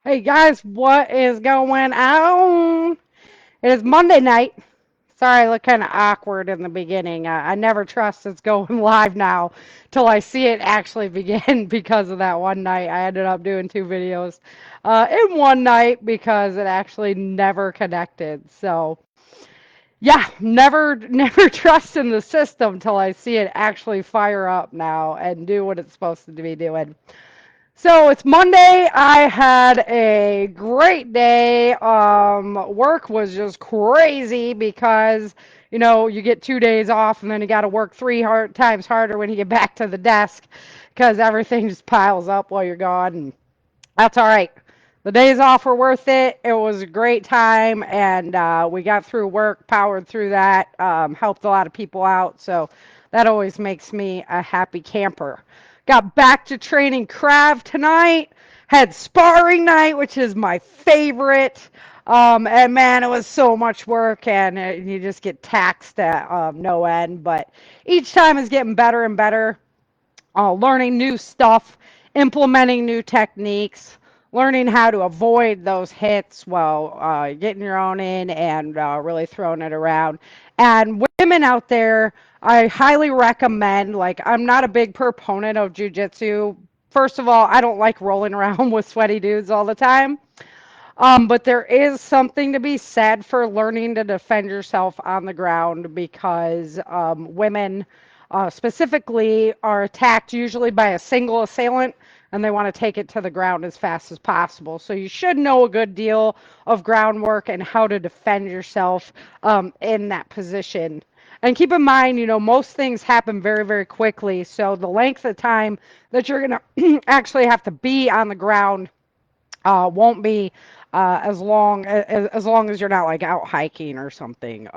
Hey guys, what is going on? It is Monday night. Sorry, I look kind of awkward in the beginning. I never trust it's going live now till I see it actually begin because of that one night. I ended up doing two videos in one night because it actually never connected. So, yeah, never trust in the system till I see it actually fire up now and do what it's supposed to be doing. So it's Monday. I had a great day. Work was just crazy because, you get 2 days off and then you got to work times harder when you get back to the desk because everything just piles up while you're gone. And that's all right. The days off were worth it. It was a great time, and we got through work, powered through that, helped a lot of people out. So that always makes me a happy camper. Got back to training Krav tonight. Had sparring night, which is my favorite. And man, it was so much work, and you just get taxed at no end. But each time is getting better and better, learning new stuff, implementing new techniques, learning how to avoid those hits while getting your own in and really throwing it around. And women out there, I highly recommend, like, I'm not a big proponent of jujitsu. First of all, I don't like rolling around with sweaty dudes all the time. But there is something to be said for learning to defend yourself on the ground because women specifically are attacked usually by a single assailant and they want to take it to the ground as fast as possible. So you should know a good deal of groundwork and how to defend yourself in that position. And keep in mind, most things happen very, very quickly. So the length of time that you're going to actually have to be on the ground won't be as long as you're not like out hiking or something,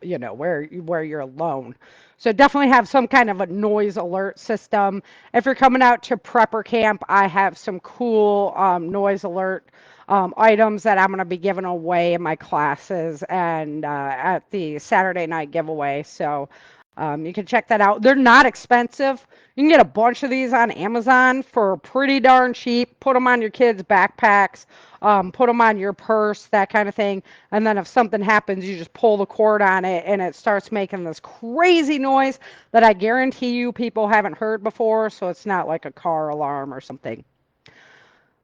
where you're alone. So definitely have some kind of a noise alert system. If you're coming out to prepper camp, I have some cool noise alert items that I'm going to be giving away in my classes and at the Saturday night giveaway. So you can check that out. They're not expensive. You can get a bunch of these on Amazon for pretty darn cheap. Put them on your kids' backpacks, put them on your purse, that kind of thing. And then if something happens, you just pull the cord on it and it starts making this crazy noise that I guarantee you people haven't heard before. So it's not like a car alarm or something.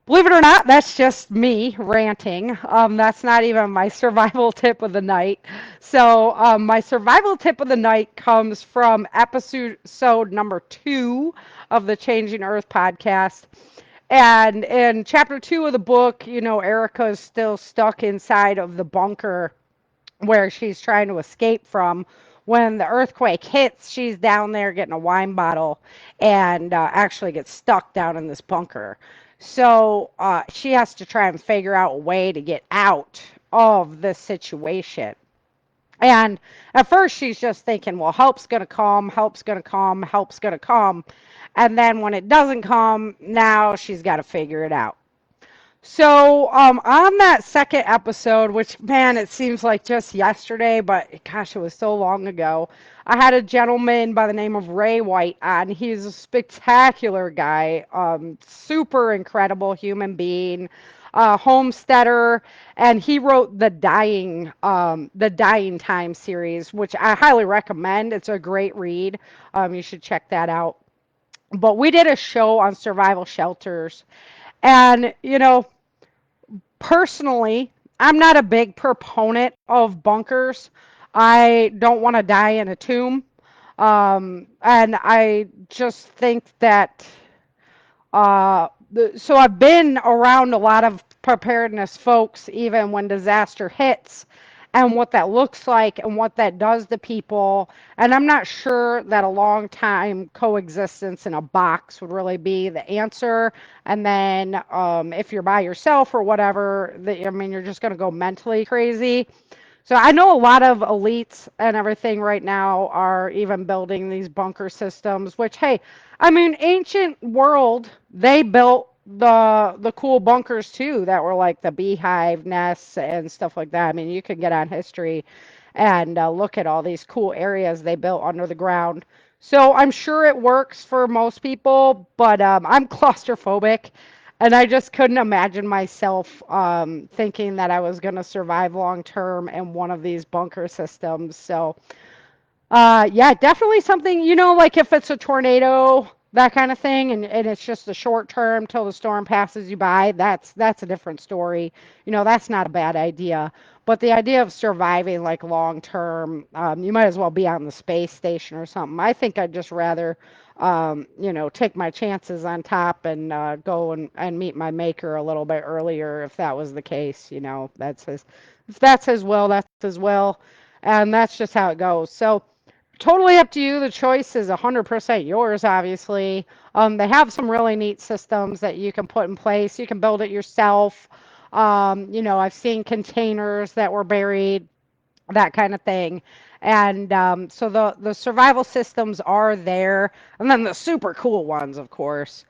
Believe it or not, that's just me ranting. That's not even my survival tip of the night. So, my survival tip of the night comes from episode number 2 of the Changing Earth podcast. And in chapter 2 of the book, Erica is still stuck inside of the bunker where she's trying to escape from. When the earthquake hits, she's down there getting a wine bottle and actually gets stuck down in this bunker. So she has to try and figure out a way to get out of this situation. And at first, she's just thinking, well, help's going to come, help's going to come, help's going to come. And then when it doesn't come, now she's got to figure it out. So, on that second episode, which, man, it seems like just yesterday, but gosh, it was so long ago, I had a gentleman by the name of Ray White on. He's a spectacular guy, super incredible human being, homesteader, and he wrote the Dying Time series, which I highly recommend. It's a great read. You should check that out. But we did a show on survival shelters, and personally, I'm not a big proponent of bunkers. I don't want to die in a tomb. And I just think that, so I've been around a lot of preparedness folks, even when disaster hits, and what that looks like and what that does to people. And I'm not sure that a long time coexistence in a box would really be the answer. And then if you're by yourself or whatever, you're just going to go mentally crazy. So I know a lot of elites and everything right now are even building these bunker systems, which, hey, ancient world, they built the cool bunkers too that were like the beehive nests and stuff like that. You could get on history and look at all these cool areas they built under the ground. So I'm sure it works for most people, but I'm claustrophobic. And I just couldn't imagine myself thinking that I was going to survive long term in one of these bunker systems. So, yeah, definitely something, like if it's a tornado, that kind of thing, and it's just a short term till the storm passes you by, that's a different story. That's not a bad idea. But the idea of surviving like long term, you might as well be on the space station or something. I think I'd just rather, take my chances on top and go and meet my maker a little bit earlier if that was the case. If that's his will, that's his will, and that's just how it goes. So totally up to you. The choice is 100% yours, obviously. They have some really neat systems that you can put in place. You can build it yourself. I've seen containers that were buried, that kind of thing. And so the survival systems are there. And then the super cool ones, of course.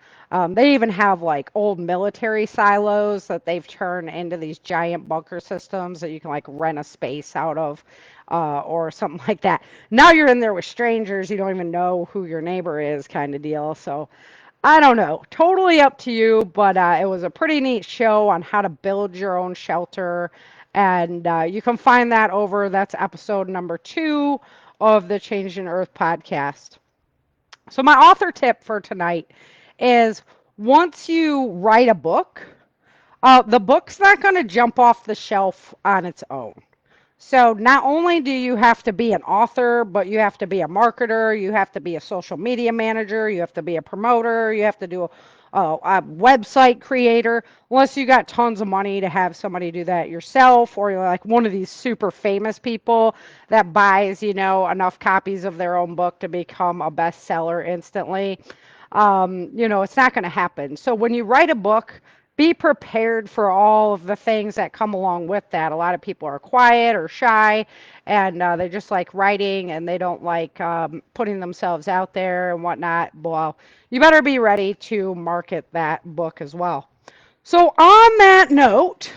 They even have like old military silos that they've turned into these giant bunker systems that you can like rent a space out of or something like that. Now you're in there with strangers, you don't even know who your neighbor is, kind of deal. So I don't know. Totally up to you, but it was a pretty neat show on how to build your own shelter. And you can find that that's episode number 2 of the Change in Earth podcast. So, my author tip for tonight is once you write a book, the book's not going to jump off the shelf on its own. So not only do you have to be an author, but you have to be a marketer, you have to be a social media manager, you have to be a promoter, you have to do a website creator, unless you got tons of money to have somebody do that yourself, or you're like one of these super famous people that buys, enough copies of their own book to become a bestseller instantly. It's not going to happen. So when you write a book, be prepared for all of the things that come along with that. A lot of people are quiet or shy, and they just like writing and they don't like putting themselves out there and whatnot. Well, you better be ready to market that book as well. So, on that note,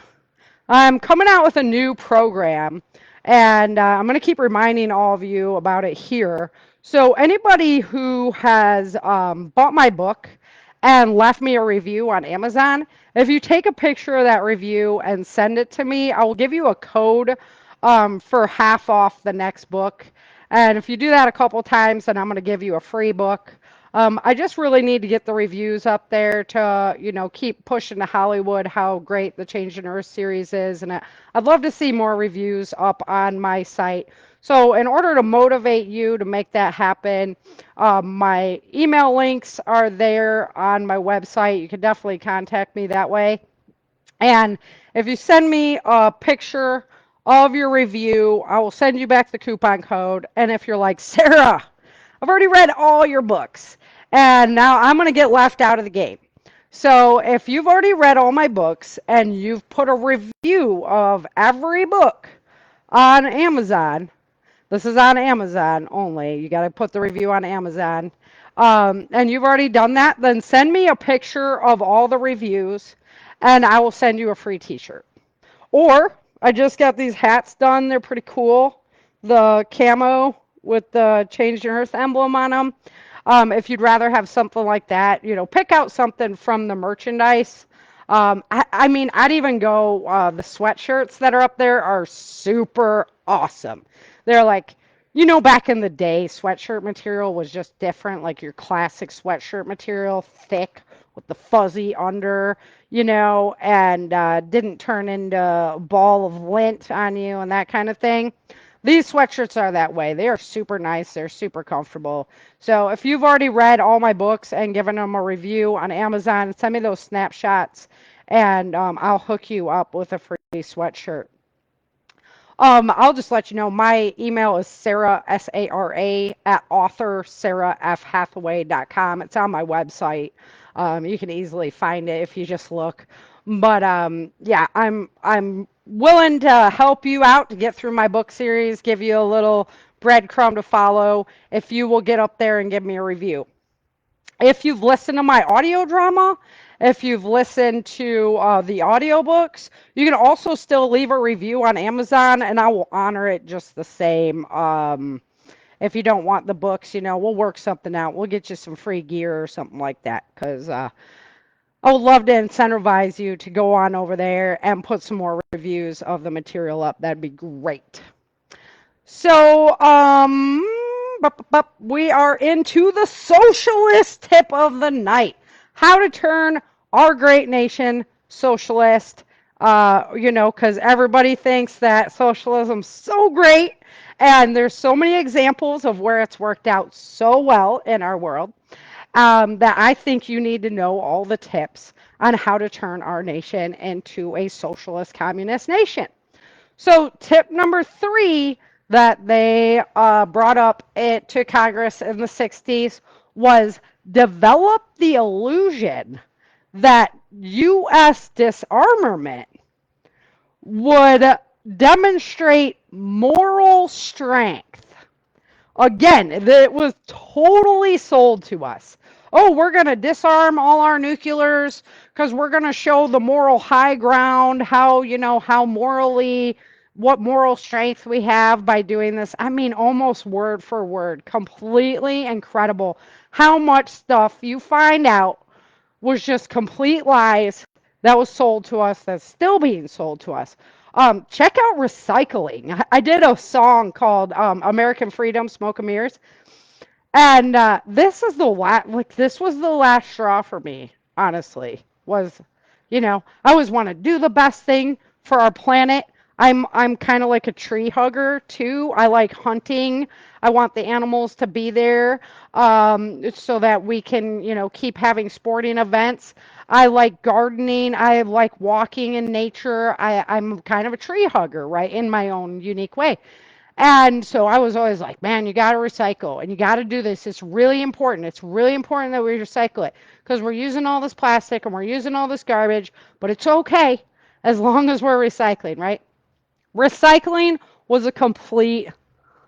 I'm coming out with a new program, and I'm going to keep reminding all of you about it here. So, anybody who has bought my book and left me a review on Amazon, if you take a picture of that review and send it to me, I will give you a code for half off the next book. And if you do that a couple times, then I'm going to give you a free book. I just really need to get the reviews up there to, keep pushing to Hollywood how great the Change in Earth series is. And I'd love to see more reviews up on my site. So, in order to motivate you to make that happen, my email links are there on my website. You can definitely contact me that way. And if you send me a picture of your review, I will send you back the coupon code. And if you're like, Sarah, I've already read all your books, and now I'm going to get left out of the game. So if you've already read all my books and you've put a review of every book on Amazon, this is on Amazon only. You got to put the review on Amazon. And you've already done that, then send me a picture of all the reviews and I will send you a free t-shirt. Or I just got these hats done. They're pretty cool. The camo with the Change Your Earth emblem on them. If you'd rather have something like that, pick out something from the merchandise. I mean, I'd even go, the sweatshirts that are up there are super awesome. They're like, back in the day, sweatshirt material was just different, like your classic sweatshirt material, thick with the fuzzy under, and didn't turn into a ball of lint on you and that kind of thing. These sweatshirts are that way. They are super nice. They're super comfortable. So if you've already read all my books and given them a review on Amazon, send me those snapshots and I'll hook you up with a free sweatshirt. I'll just let you know my email is Sarah, SARA, at author sarahfhathaway.com. It's on my website. You can easily find it if you just look. But yeah, I'm willing to help you out to get through my book series, give you a little breadcrumb to follow if you will get up there and give me a review. If you've listened to my audio drama, if you've listened to the audiobooks, you can also still leave a review on Amazon and I will honor it just the same. If you don't want the books, we'll work something out. We'll get you some free gear or something like that because I would love to incentivize you to go on over there and put some more reviews of the material up. That'd be great. So, we are into the socialist tip of the night. How to turn our great nation socialist. Because everybody thinks that socialism's so great, and there's so many examples of where it's worked out so well in our world, that I think you need to know all the tips on how to turn our nation into a socialist communist nation. So, tip number 3 that they brought up to Congress in the 60s was develop the illusion that U.S. disarmament would demonstrate moral strength. Again, it was totally sold to us. Oh, we're going to disarm all our nuclears because we're going to show the moral high ground, how morally, what moral strength we have by doing this. I mean, almost word for word, completely incredible how much stuff you find out was just complete lies that was sold to us, that's still being sold to us. Check out recycling. I did a song called American Freedom, Smoke and Mirrors. And this was the last straw for me, honestly. I always want to do the best thing for our planet. I'm kind of like a tree hugger too. I like hunting. I want the animals to be there, so that we can, keep having sporting events. I like gardening. I like walking in nature. I'm kind of a tree hugger, right, in my own unique way. And so I was always like, man, you got to recycle and you got to do this. It's really important. It's really important that we recycle it because we're using all this plastic and we're using all this garbage, but it's okay as long as we're recycling, right? Recycling was a complete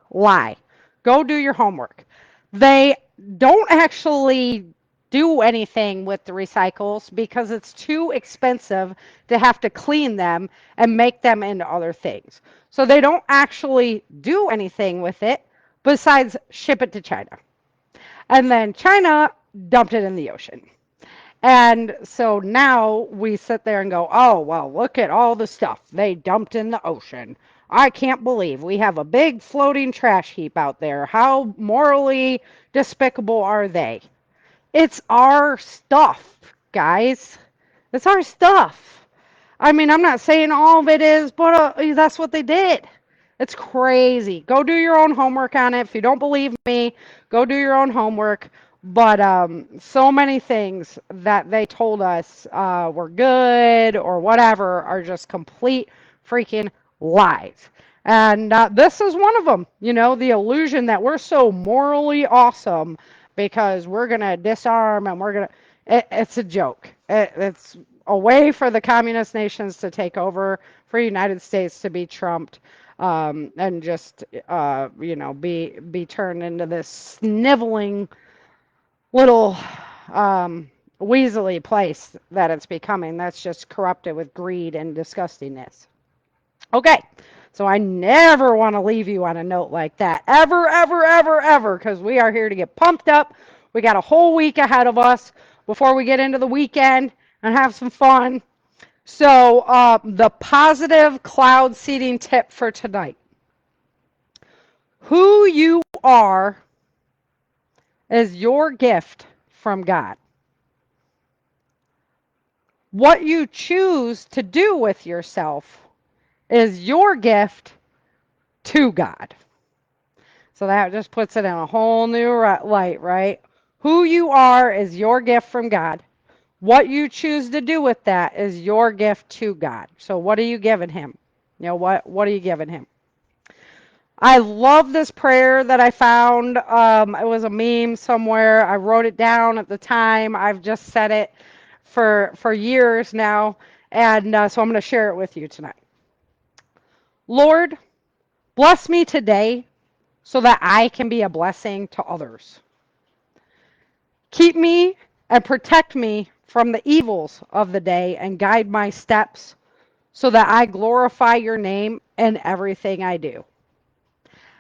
lie. Go do your homework. They don't actually do anything with the recycles because it's too expensive to have to clean them and make them into other things. So they don't actually do anything with it besides ship it to China. And then China dumped it in the ocean. And so now we sit there and go, oh, well, look at all the stuff they dumped in the ocean. I can't believe we have a big floating trash heap out there. How morally despicable are they? It's our stuff, guys. It's our stuff. I mean, I'm not saying all of it is, but that's what they did. It's crazy. Go do your own homework on it. If you don't believe me, go do your own homework. But so many things that they told us were good or whatever are just complete freaking lies. And this is one of them. The illusion that we're so morally awesome because we're going to disarm and we're going to. It's a joke. It's a way for the communist nations to take over, for the United States to be trumped, and just be turned into this sniveling little weaselly place that it's becoming. That's just corrupted with greed and disgustingness. Okay, so I never want to leave you on a note like that, ever, ever, ever, ever, because we are here to get pumped up. We got a whole week ahead of us before we get into the weekend and have some fun. So the positive cloud seeding tip for tonight. Who you are is your gift from God. What you choose to do with yourself is your gift to God. So that just puts it in a whole new light, right? Who you are is your gift from God. What you choose to do with that is your gift to God. So what are you giving him? What are you giving him? I love this prayer that I found. It was a meme somewhere. I wrote it down at the time. I've just said it for years now. And so I'm going to share it with you tonight. Lord, bless me today so that I can be a blessing to others. Keep me and protect me from the evils of the day and guide my steps so that I glorify your name in everything I do.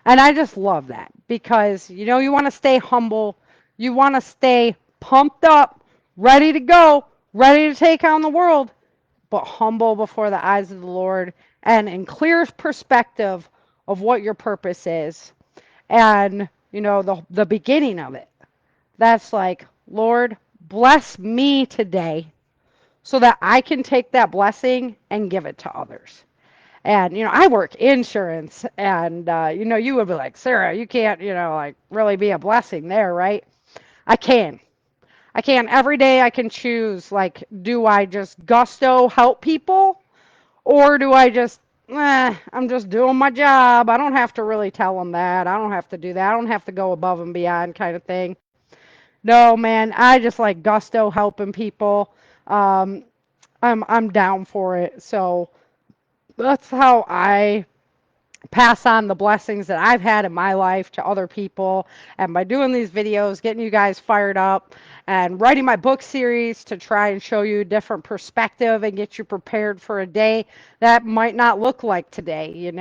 And I just love that because, you want to stay humble. You want to stay pumped up, ready to go ready to take on the world, but humble before the eyes of the Lord and in clear perspective of what your purpose is. And, the beginning of it. That's like, Lord, bless me today so that I can take that blessing and give it to others. And, I work insurance, and, you would be like, Sarah, you can't, like really be a blessing there, right? I can. I can. Every day I can choose, like, do I just gusto help people, or do I just, I'm just doing my job. I don't have to really tell them that. I don't have to do that. I don't have to go above and beyond kind of thing. No, man, I just like gusto helping people. Um, I'm down for it. So that's how I pass on the blessings that I've had in my life to other people. And by doing these videos, getting you guys fired up, and writing my book series to try and show you a different perspective and get you prepared for a day that might not look like today.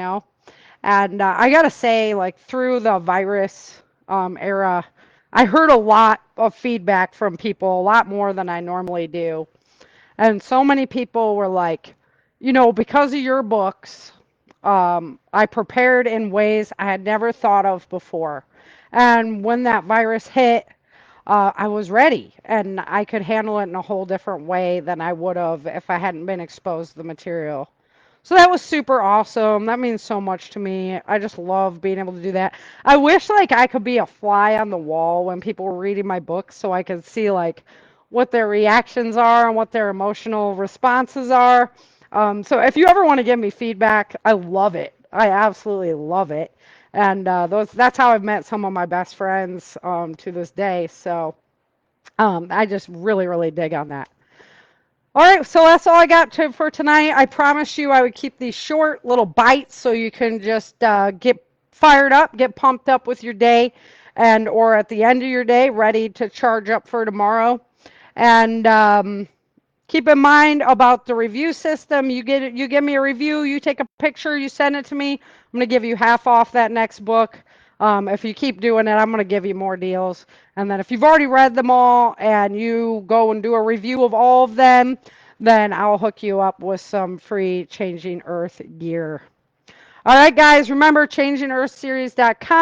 And I gotta say, like through the virus era, I heard a lot of feedback from people, a lot more than I normally do. And so many people were like, because of your books, I prepared in ways I had never thought of before. And when that virus hit, I was ready and I could handle it in a whole different way than I would have if I hadn't been exposed to the material. So that was super awesome. That means so much to me. I just love being able to do that. I wish like I could be a fly on the wall when people were reading my books so I could see like what their reactions are and what their emotional responses are. So if you ever want to give me feedback, I love it. I absolutely love it. And that's how I've met some of my best friends to this day. So I just really, really dig on that. All right, so that's all I got for tonight. I promised you I would keep these short little bites so you can just get fired up, get pumped up with your day, and or at the end of your day, ready to charge up for tomorrow. And keep in mind about the review system. You give me a review, you take a picture, you send it to me. I'm going to give you half off that next book. If you keep doing it, I'm going to give you more deals. And then if you've already read them all and you go and do a review of all of them, then I'll hook you up with some free Changing Earth gear. All right, guys, remember changingearthseries.com.